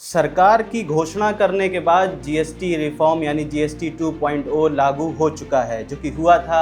सरकार की घोषणा करने के बाद जीएसटी रिफॉर्म यानी जीएसटी 2.0 लागू हो चुका है, जो कि हुआ था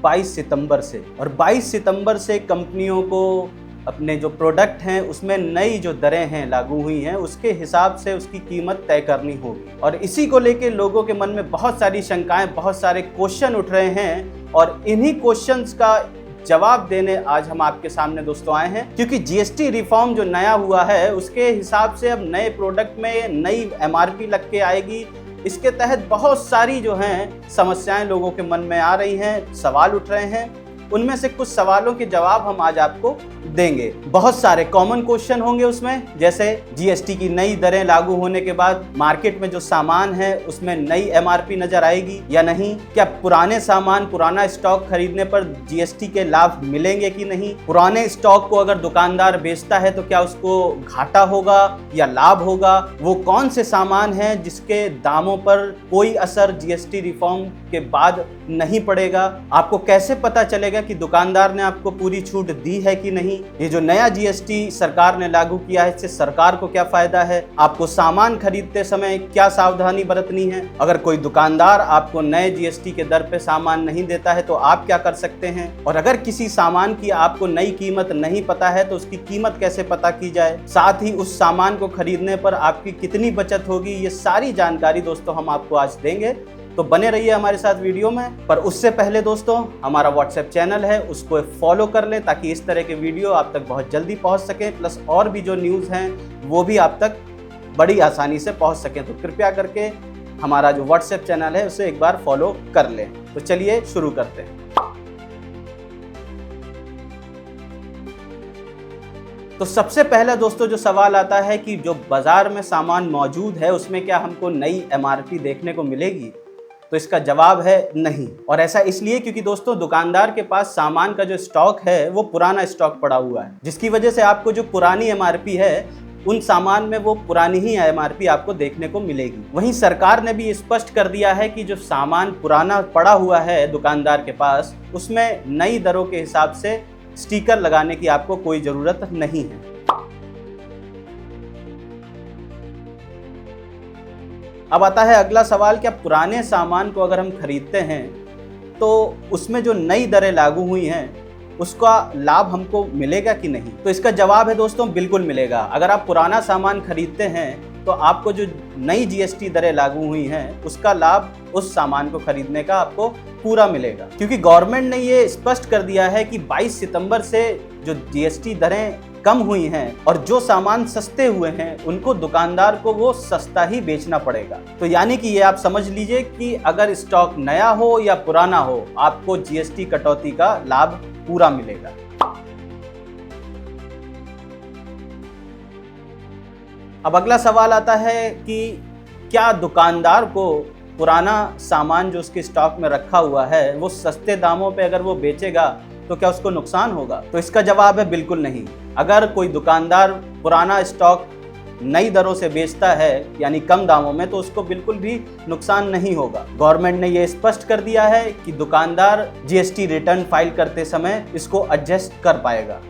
22 सितंबर से। और 22 सितंबर से कंपनियों को अपने जो प्रोडक्ट हैं उसमें नई जो दरें हैं लागू हुई हैं, उसके हिसाब से उसकी कीमत तय करनी होगी। और इसी को लेके लोगों के मन में बहुत सारी शंकाएं, बहुत सारे क्वेश्चन उठ रहे हैं और इन्हीं क्वेश्चंस का जवाब देने आज हम आपके सामने दोस्तों आए हैं। क्योंकि जीएसटी रिफॉर्म जो नया हुआ है उसके हिसाब से अब नए प्रोडक्ट में नई एमआरपी लग के आएगी। इसके तहत बहुत सारी जो हैं समस्याएं लोगों के मन में आ रही हैं, सवाल उठ रहे हैं। उनमें से कुछ सवालों के जवाब हम आज आपको देंगे। बहुत सारे कॉमन क्वेश्चन होंगे उसमें, जैसे जीएसटी की नई दरें लागू होने के बाद मार्केट में जो सामान है उसमें नई एमआरपी नजर आएगी या नहीं, क्या पुराने सामान, पुराना स्टॉक खरीदने पर जीएसटी के लाभ मिलेंगे कि नहीं, पुराने स्टॉक को अगर दुकानदार बेचता है तो क्या उसको घाटा होगा या लाभ होगा, वो कौन से सामान हैं जिसके दामों पर कोई असर जीएसटी रिफॉर्म के बाद नहीं पड़ेगा, आपको कैसे पता चलेगा कि दुकानदार ने आपको पूरी छूट दी है कि नहीं, ये जो नया जीएसटी सरकार ने लागू किया है इससे सरकार को क्या फायदा है, आपको सामान खरीदते समय क्या सावधानी बरतनी है, अगर कोई दुकानदार आपको नए जीएसटी के दर पे सामान नहीं देता है तो आप क्या कर सकते हैं, और अगर किसी सामान की आपको नई कीमत नहीं पता है तो उसकी कीमत कैसे पता की जाए, साथ ही उस सामान को खरीदने पर आपकी कितनी बचत होगी, ये सारी जानकारी दोस्तों हम आपको आज देंगे। तो बने रहिए हमारे साथ वीडियो में। पर उससे पहले दोस्तों हमारा व्हाट्सएप चैनल है उसको फॉलो कर लें ताकि इस तरह के वीडियो आप तक बहुत जल्दी पहुंच सकें, प्लस और भी जो न्यूज़ हैं वो भी आप तक बड़ी आसानी से पहुंच सकें। तो कृपया करके हमारा जो व्हाट्सएप चैनल है उसे एक बार फॉलो कर लें। तो चलिए शुरू करते हैं। तो सबसे पहला दोस्तों जो सवाल आता है कि जो बाजार में सामान मौजूद है उसमें क्या हमको नई एमआरपी देखने को मिलेगी, तो इसका जवाब है नहीं। और ऐसा इसलिए क्योंकि दोस्तों दुकानदार के पास सामान का जो स्टॉक है वो पुराना स्टॉक पड़ा हुआ है, जिसकी वजह से आपको जो पुरानी एमआरपी है उन सामान में वो पुरानी ही एमआरपी आपको देखने को मिलेगी। वहीं सरकार ने भी स्पष्ट कर दिया है कि जो सामान पुराना पड़ा हुआ है दुकानदार के पास उसमें नई दरों के हिसाब से स्टिकर लगाने की आपको कोई ज़रूरत नहीं है। अब आता है अगला सवाल, क्या पुराने सामान को अगर हम खरीदते हैं तो उसमें जो नई दरें लागू हुई हैं उसका लाभ हमको मिलेगा कि नहीं, तो इसका जवाब है दोस्तों बिल्कुल मिलेगा। अगर आप पुराना सामान खरीदते हैं तो आपको जो नई जीएसटी दरें लागू हुई हैं उसका लाभ उस सामान को खरीदने का आपको पूरा मिलेगा, क्योंकि गवर्नमेंट ने ये स्पष्ट कर दिया है कि 22 सितंबर से जो जीएसटी दरें कम हुई हैं और जो सामान सस्ते हुए हैं उनको दुकानदार को वो सस्ता ही बेचना पड़ेगा। तो यानी कि ये आप समझ लीजिए कि अगर स्टॉक नया हो या पुराना हो आपको जीएसटी कटौती का लाभ पूरा मिलेगा। अब अगला सवाल आता है कि क्या दुकानदार को पुराना सामान जो उसके स्टॉक में रखा हुआ है वो सस्ते दामों पे अगर वो बेचेगा तो क्या उसको नुकसान होगा, तो इसका जवाब है बिल्कुल नहीं। अगर कोई दुकानदार पुराना स्टॉक नई दरों से बेचता है यानी कम दामों में, तो उसको बिल्कुल भी नुकसान नहीं होगा। गवर्नमेंट ने यह स्पष्ट कर दिया है कि दुकानदार जीएसटी रिटर्न फाइल करते समय इसको एडजस्ट कर पाएगा।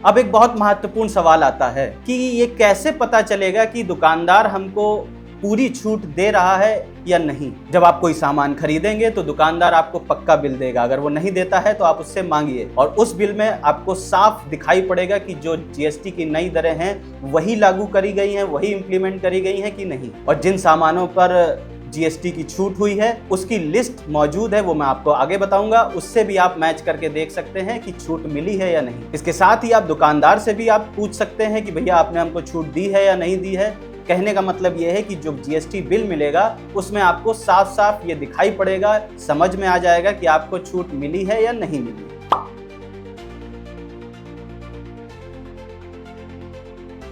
अब एक बहुत महत्वपूर्ण सवाल आता है कि ये कैसे पता चलेगा कि दुकानदार हमको पूरी छूट दे रहा है या नहीं। जब आप कोई सामान खरीदेंगे तो दुकानदार आपको पक्का बिल देगा, अगर वो नहीं देता है तो आप उससे मांगिए और उस बिल में आपको साफ दिखाई पड़ेगा कि जो जीएसटी की नई दरें हैं वही लागू करी गई हैं, वही इंप्लीमेंट करी गई हैं कि नहीं। और जिन सामानों पर जीएसटी की छूट हुई है उसकी लिस्ट मौजूद है, वो मैं आपको आगे बताऊंगा, उससे भी आप मैच करके देख सकते हैं कि छूट मिली है या नहीं। इसके साथ ही आप दुकानदार से भी आप पूछ सकते हैं कि भैया आपने हमको छूट दी है या नहीं दी है। कहने का मतलब ये है कि जो जीएसटी बिल मिलेगा उसमें आपको साफ साफ ये दिखाई पड़ेगा, समझ में आ जाएगा कि आपको छूट मिली है या नहीं मिली।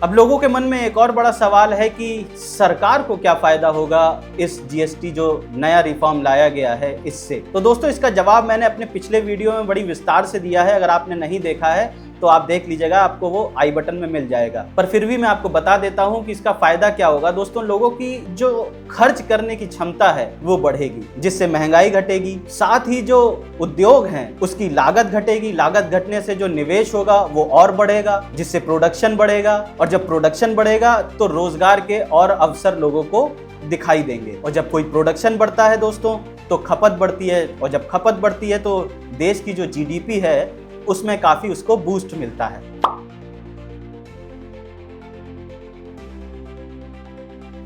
अब लोगों के मन में एक और बड़ा सवाल है कि सरकार को क्या फायदा होगा इस जीएसटी जो नया रिफॉर्म लाया गया है इससे। तो दोस्तों इसका जवाब मैंने अपने पिछले वीडियो में बड़ी विस्तार से दिया है, अगर आपने नहीं देखा है तो आप देख लीजिएगा, आपको वो आई बटन में मिल जाएगा। पर फिर भी मैं आपको बता देता हूं कि इसका फायदा क्या होगा दोस्तों। लोगों की जो खर्च करने की क्षमता है वो बढ़ेगी, जिससे महंगाई घटेगी। साथ ही जो उद्योग हैं उसकी लागत घटेगी, लागत घटने से जो निवेश होगा वो और बढ़ेगा, जिससे प्रोडक्शन बढ़ेगा, और जब प्रोडक्शन बढ़ेगा तो रोजगार के और अवसर लोगों को दिखाई देंगे। और जब कोई प्रोडक्शन बढ़ता है दोस्तों तो खपत बढ़ती है, और जब खपत बढ़ती है तो देश की जो जीडीपी है उसमें काफी उसको बूस्ट मिलता है।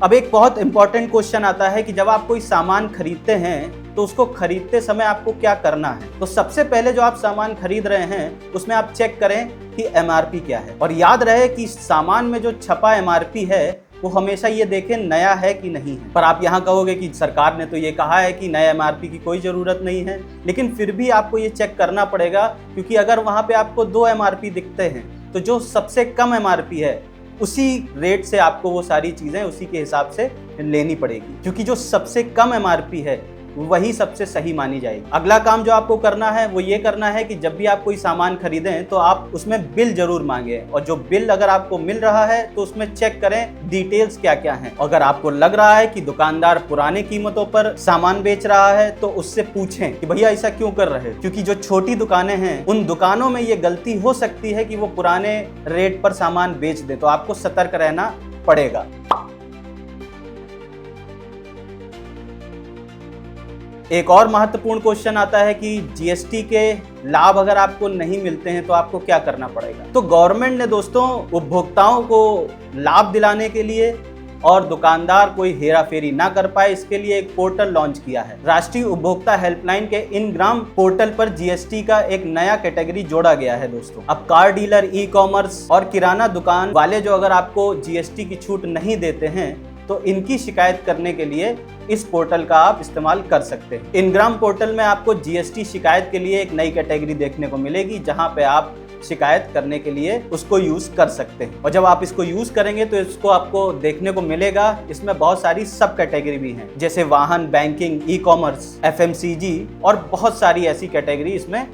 अब एक बहुत इंपॉर्टेंट क्वेश्चन आता है कि जब आप कोई सामान खरीदते हैं तो उसको खरीदते समय आपको क्या करना है। तो सबसे पहले जो आप सामान खरीद रहे हैं उसमें आप चेक करें कि एमआरपी क्या है, और याद रहे कि सामान में जो छपा एमआरपी है वो हमेशा ये देखें नया है कि नहीं है। पर आप यहाँ कहोगे कि सरकार ने तो ये कहा है कि नए एमआरपी की कोई ज़रूरत नहीं है, लेकिन फिर भी आपको ये चेक करना पड़ेगा, क्योंकि अगर वहाँ पे आपको 2 एमआरपी दिखते हैं तो जो सबसे कम एमआरपी है उसी रेट से आपको वो सारी चीज़ें उसी के हिसाब से लेनी पड़ेगी, क्योंकि जो सबसे कम एमआरपी है वही सबसे सही मानी जाएगी। अगला काम जो आपको करना है वो ये करना है कि जब भी आप कोई सामान खरीदें तो आप उसमें बिल जरूर मांगे, और जो बिल अगर आपको मिल रहा है तो उसमें चेक करें डिटेल्स क्या क्या हैं। अगर आपको लग रहा है कि दुकानदार पुराने कीमतों पर सामान बेच रहा है तो उससे पूछें कि भैया ऐसा क्यों कर रहे हैं, क्योंकि जो छोटी दुकानें हैं उन दुकानों में ये गलती हो सकती है कि वो पुराने रेट पर सामान बेच दे, तो आपको सतर्क रहना पड़ेगा। एक और महत्वपूर्ण क्वेश्चन आता है कि जीएसटी के लाभ अगर आपको नहीं मिलते हैं तो आपको क्या करना पड़ेगा। तो गवर्नमेंट ने दोस्तों उपभोक्ताओं को लाभ दिलाने के लिए और दुकानदार कोई हेरा फेरी ना कर पाए, इसके लिए एक पोर्टल लॉन्च किया है। राष्ट्रीय उपभोक्ता हेल्पलाइन के इनग्राम पोर्टल पर जीएसटी का एक नया कैटेगरी जोड़ा गया है दोस्तों। अब कार डीलर, ई कॉमर्स और किराना दुकान वाले जो अगर आपको जीएसटी की छूट नहीं देते हैं तो इनकी शिकायत करने के लिए इस पोर्टल का आप इस्तेमाल कर सकते हैं। इनग्राम पोर्टल में आपको जीएसटी शिकायत के लिए एक नई कैटेगरी देखने को मिलेगी, जहां पे आप शिकायत करने के लिए उसको यूज कर सकते हैं। और जब आप इसको यूज करेंगे तो इसको आपको देखने को मिलेगा, इसमें बहुत सारी सब कैटेगरी भी हैं, जैसे वाहन, बैंकिंग, ई कॉमर्स, एफएमसीजी और बहुत सारी ऐसी कैटेगरी इसमें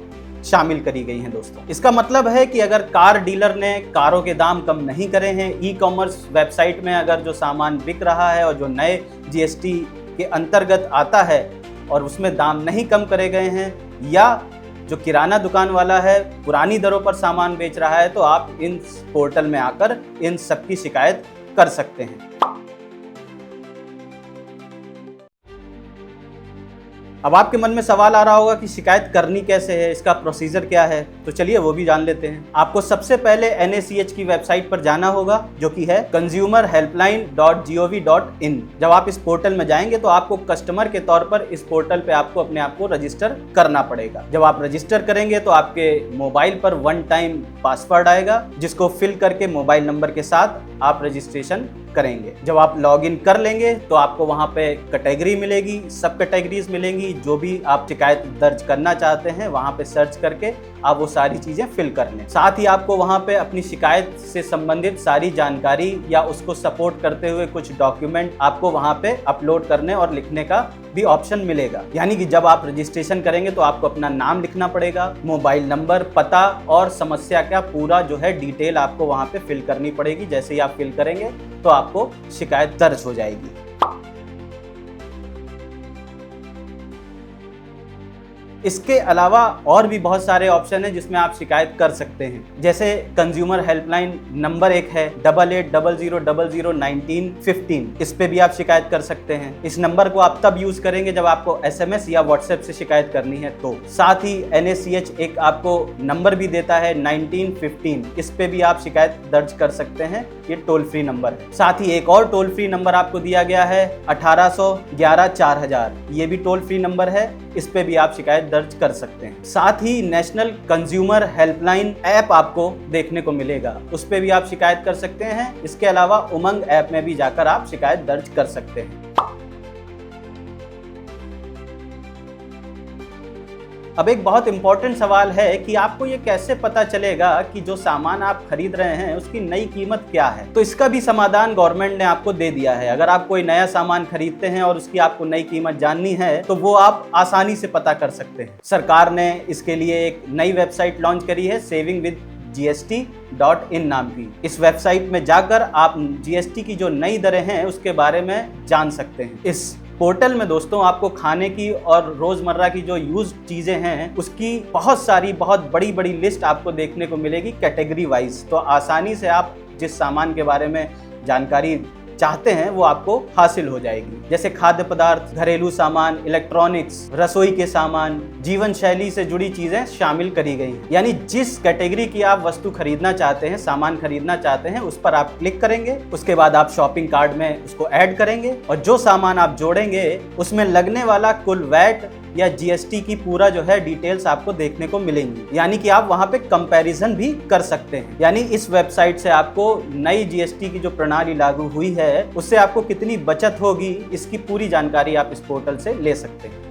शामिल करी गई हैं दोस्तों। इसका मतलब है कि अगर कार डीलर ने कारों के दाम कम नहीं करे हैं, ई कॉमर्स वेबसाइट में अगर जो सामान बिक रहा है और जो नए जीएसटी के अंतर्गत आता है और उसमें दाम नहीं कम करे गए हैं, या जो किराना दुकान वाला है पुरानी दरों पर सामान बेच रहा है, तो आप इन पोर्टल में आकर इन सब की शिकायत कर सकते हैं। अब आपके मन में सवाल आ रहा होगा कि शिकायत करनी कैसे है, इसका प्रोसीजर क्या है, तो चलिए वो भी जान लेते हैं। आपको सबसे पहले NACH की वेबसाइट पर जाना होगा, जो कि है consumerhelpline.gov.in। जब आप इस पोर्टल में जाएंगे तो आपको कस्टमर के तौर पर इस पोर्टल पे आपको अपने आप को रजिस्टर करना पड़ेगा। जब आप रजिस्टर करेंगे तो आपके मोबाइल पर 1 टाइम पासवर्ड आएगा, जिसको फिल करके मोबाइल नंबर के साथ आप रजिस्ट्रेशन करेंगे। जब आप लॉगिन कर लेंगे तो आपको वहां पे कैटेगरी मिलेगी, सब कैटेगरीज मिलेंगी, जो भी आप शिकायत दर्ज करना चाहते हैं वहां पे सर्च करके आप वो सारी चीजें फिल कर लें। साथ ही आपको वहां पे अपनी शिकायत से संबंधित सारी जानकारी या उसको सपोर्ट करते हुए कुछ डॉक्यूमेंट आपको वहां पे अपलोड करने और लिखने का भी ऑप्शन मिलेगा। यानी कि जब आप रजिस्ट्रेशन करेंगे तो आपको अपना नाम लिखना पड़ेगा, मोबाइल नंबर, पता और समस्या का पूरा जो है डिटेल आपको वहां पे फिल करनी पड़ेगी। जैसे ही आप फिल करेंगे तो आपको शिकायत दर्ज हो जाएगी। इसके अलावा और भी बहुत सारे ऑप्शन हैं जिसमें आप शिकायत कर सकते हैं, जैसे कंज्यूमर हेल्पलाइन नंबर एक है 8800001915। इस पे भी आप शिकायत कर सकते हैं। इस नंबर को आप तब यूज करेंगे जब आपको SMS या WhatsApp से शिकायत करनी है तो। साथ ही NACH एक आपको नंबर भी देता है 1915, इस पे भी आप शिकायत दर्ज कर सकते हैं, ये टोल फ्री नंबर है। साथ ही एक और टोल फ्री नंबर आपको दिया गया है 18114000, ये भी टोल फ्री नंबर है, इस पे भी आप शिकायत दर्ज कर सकते हैं। साथ ही नेशनल कंज्यूमर हेल्पलाइन ऐप आपको देखने को मिलेगा, उस पे भी आप शिकायत कर सकते हैं। इसके अलावा उमंग ऐप में भी जाकर आप शिकायत दर्ज कर सकते हैं। अब एक बहुत इंपॉर्टेंट सवाल है कि आपको ये कैसे पता चलेगा कि जो सामान आप खरीद रहे हैं उसकी नई कीमत क्या है। तो इसका भी समाधान गवर्नमेंट ने आपको दे दिया है। अगर आप कोई नया सामान खरीदते हैं और उसकी आपको नई कीमत जाननी है तो वो आप आसानी से पता कर सकते हैं। सरकार ने इसके लिए एक नई वेबसाइट लॉन्च करी है, सेविंग विद GST.in नाम की। इस वेबसाइट में जाकर आप GST की जो नई दरें हैं उसके बारे में जान सकते हैं। इस पोर्टल में दोस्तों आपको खाने की और रोज़मर्रा की जो यूज चीज़ें हैं उसकी बहुत बड़ी बड़ी लिस्ट आपको देखने को मिलेगी कैटेगरी वाइज। तो आसानी से आप जिस सामान के बारे में जानकारी चाहते हैं वो आपको हासिल हो जाएगी। जैसे खाद्य पदार्थ, घरेलू सामान, इलेक्ट्रॉनिक्स, रसोई के सामान, जीवन शैली से जुड़ी चीजें शामिल करी गई हैं। यानी जिस कैटेगरी की आप वस्तु खरीदना चाहते हैं, सामान खरीदना चाहते हैं, उस पर आप क्लिक करेंगे। उसके बाद आप शॉपिंग कार्ट में उसको ऐड करेंगे और जो सामान आप जोड़ेंगे उसमें लगने वाला कुल वैट या GST की पूरा जो है डिटेल्स आपको देखने को मिलेंगी। यानी कि आप वहां पे कंपैरिजन भी कर सकते हैं। यानी इस वेबसाइट से आपको नई GST की जो प्रणाली लागू हुई है उससे आपको कितनी बचत होगी इसकी पूरी जानकारी आप इस पोर्टल से ले सकते हैं।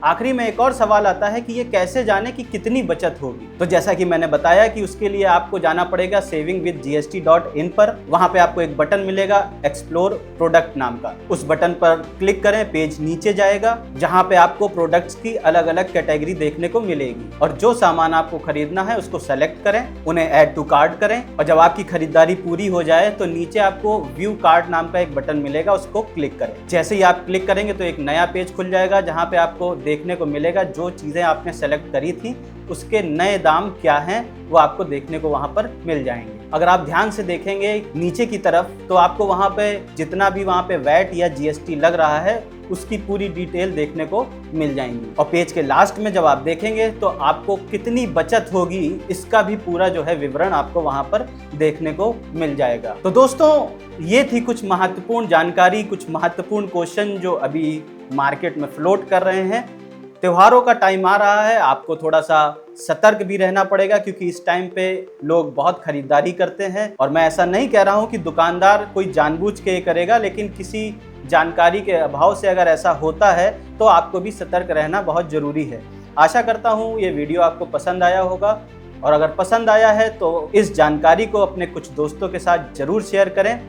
आखिरी में एक और सवाल आता है कि ये कैसे जाने कि कितनी बचत होगी। तो जैसा कि मैंने बताया कि उसके लिए आपको जाना पड़ेगा savingwithgst.in पर। वहां पे आपको एक बटन मिलेगा एक्सप्लोर प्रोडक्ट नाम का। उस बटन पर क्लिक करें, पेज नीचे जाएगा जहां पे आपको प्रोडक्ट्स की अलग अलग कैटेगरी देखने को मिलेगी और जो सामान आपको खरीदना है उसको सेलेक्ट करें, उन्हें ऐड टू कार्ट करें और जब आपकी खरीदारी पूरी हो जाए तो नीचे आपको व्यू कार्ट नाम का एक बटन मिलेगा, उसको क्लिक करें। जैसे ही आप क्लिक करेंगे तो एक नया पेज खुल जाएगा जहां पे आपको देखने को मिलेगा जो चीज़ें आपने सेलेक्ट करी थी उसके नए दाम क्या हैं वो आपको देखने को वहां पर मिल जाएंगे। अगर आप ध्यान से देखेंगे नीचे की तरफ तो आपको वहां पे जितना भी वहां पे वैट या GST लग रहा है उसकी पूरी डिटेल देखने को मिल जाएंगी और पेज के लास्ट में जब आप देखेंगे तो आपको कितनी बचत होगी इसका भी पूरा जो है विवरण आपको वहां पर देखने को मिल जाएगा। तो दोस्तों ये थी कुछ महत्वपूर्ण जानकारी, कुछ महत्वपूर्ण क्वेश्चन जो अभी मार्केट में फ्लोट कर रहे हैं। त्योहारों का टाइम आ रहा है, आपको थोड़ा सा सतर्क भी रहना पड़ेगा क्योंकि इस टाइम पे लोग बहुत खरीदारी करते हैं और मैं ऐसा नहीं कह रहा हूं कि दुकानदार कोई जानबूझ के करेगा, लेकिन किसी जानकारी के अभाव से अगर ऐसा होता है तो आपको भी सतर्क रहना बहुत ज़रूरी है। आशा करता हूं ये वीडियो आपको पसंद आया होगा और अगर पसंद आया है तो इस जानकारी को अपने कुछ दोस्तों के साथ ज़रूर शेयर करें।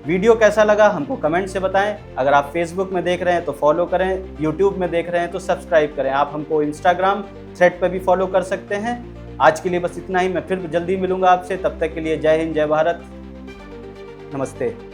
वीडियो कैसा लगा हमको कमेंट से बताएं। अगर आप फेसबुक में देख रहे हैं तो फॉलो करें, यूट्यूब में देख रहे हैं तो सब्सक्राइब करें। आप हमको इंस्टाग्राम थ्रेड पर भी फॉलो कर सकते हैं। आज के लिए बस इतना ही, मैं फिर जल्दी मिलूंगा आपसे। तब तक के लिए जय हिंद, जय भारत, नमस्ते।